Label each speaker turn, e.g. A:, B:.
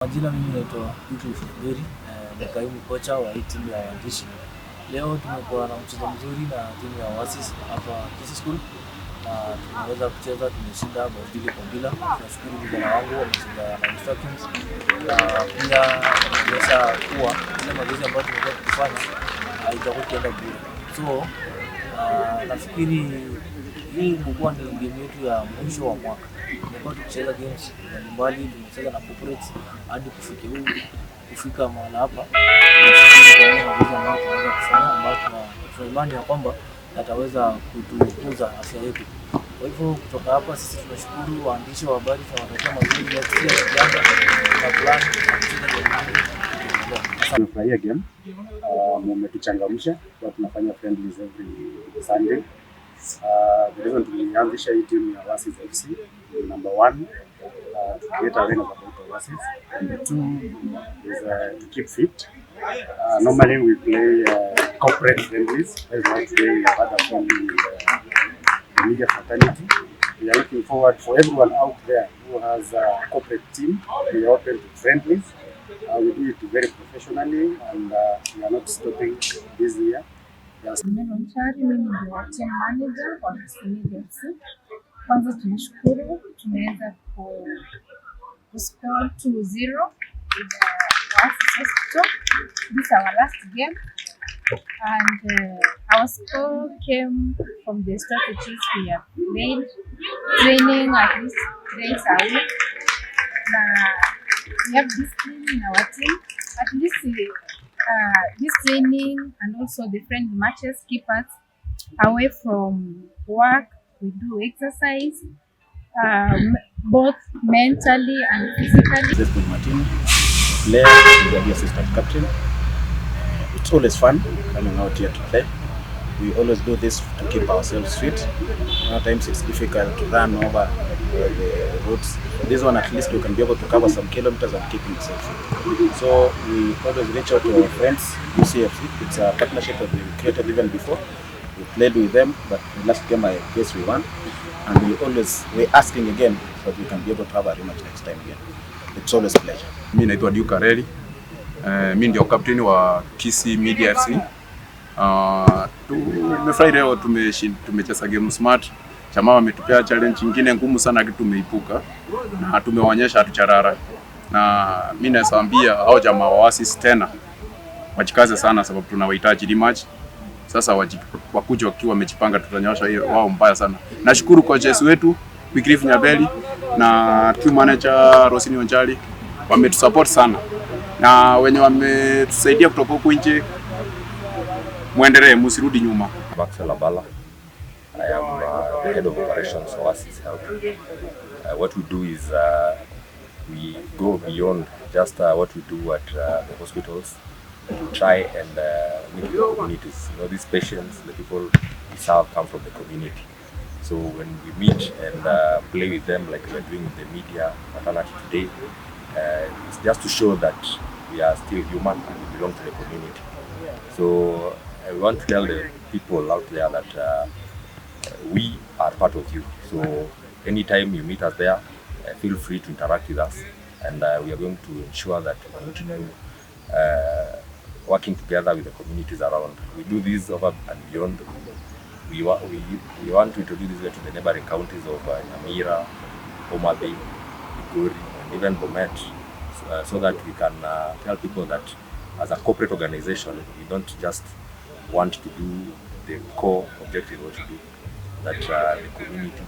A: Majina mimi naitwa Gusii, ni kaimu kocha wa hii timu ya waandishi. Leo tumekuwa na mchezo mzuri na timu ya Oasis hapa Gusii School. Tumeweza kucheza, tumeshinda bao 2-2. Tunashukuru vijana wangu wameshinda na instructions. Na pia tumeweza kuwa ile mazoezi ambayo tumekuwa tukifanya haitakuwa ikienda bure. So nafikiri hii ilikuwa ni game yetu ya mwisho wa mwaka. Tumekuwa tukicheza games mbalimbali, tumecheza na corporates hadi kufika mahali hapa. Tunashukuru kwa mazoezi ambayo tunaweza kufanya, ambayo tuna imani ya kwamba yataweza kutukuza afya yetu. Kwa hivyo kutoka hapa sisi tunashukuru waandishi wa habari, tunawatakia mazuri ya kujiandaa na plan
B: tunafurahia game. Mmetuchangamsha kwa tunafanya friendlies every Sunday. The reason tulianzisha hii team ya Oasis FC, number one, to create awareness about Oasis, and the two is to keep fit. Normally we play corporate friendlies. As well today we have had a friendly with the media fraternity. We are looking forward for everyone out there who has a corporate team. We are open to friendlies. We do it very professionally, and we are not stopping this year.
C: Mimi ndio team manager wa Gusii. Kwanza tunashukuru tumeweza kuscore 2-0 with Oasis Hospital. This is our last game, and our score came from the strategies we have made, training at least 3 days a week. We have discipline in our team. At least this training and also the friendly matches keep us away from work. We do exercise, both mentally and physically.
B: This is Martin, player, the assistant captain. It's always fun coming out here to play. We always do this to keep ourselves fit. Sometimes it's difficult to run over the roads. This one at least we can be able to cover some kilometers and keep ourselves fit. So we always reach out to our friends, Gusii. It's a partnership that we created even before. We played with them, but the last game I guess we won. And we're asking again so that we can be able to have a rematch next time here. It's always a pleasure.
D: Mimi naitwa Kareli. Mimi ndio captain wa Gusii Media FC. Tumefurahi leo tumecheza game smart. Chama wametupea challenge nyingine ngumu sana kitu tumeipuka na tumewaonyesha tucharara. Na mimi nawaambia hao jamaa wa Oasis tena wajikaze sana sababu tunawahitaji rematch. Sasa wakuja wakiwa wamejipanga, tutanyosha hiyo wao mbaya sana. Nashukuru coaches wetu Wycliffe Nyabeli na team manager Rosini Onjali, wametusupport sana. Na wenye wametusaidia kutoka huko nje, muendelee, msirudi nyuma.
E: I am the head of operations for Oasis Health. What we do is we go beyond just what we do at the hospitals to try and meet the communities. You know, these patients, the people we serve, come from the community. So when we meet and play with them like we're doing with the media fraternity today, it's just to show that we are still human and we belong to the community. So I want to tell the people out there that we are part of you. So anytime you meet us there, feel free to interact with us, and we are going to ensure that we continue working together with the communities around. We do this over and beyond. We want to introduce this to the neighboring counties of Nyamira, Homa Bay, Migori, and even Bomet, so that we can tell people that as a corporate organization, we don't just want to do the core objective of what we do, that the community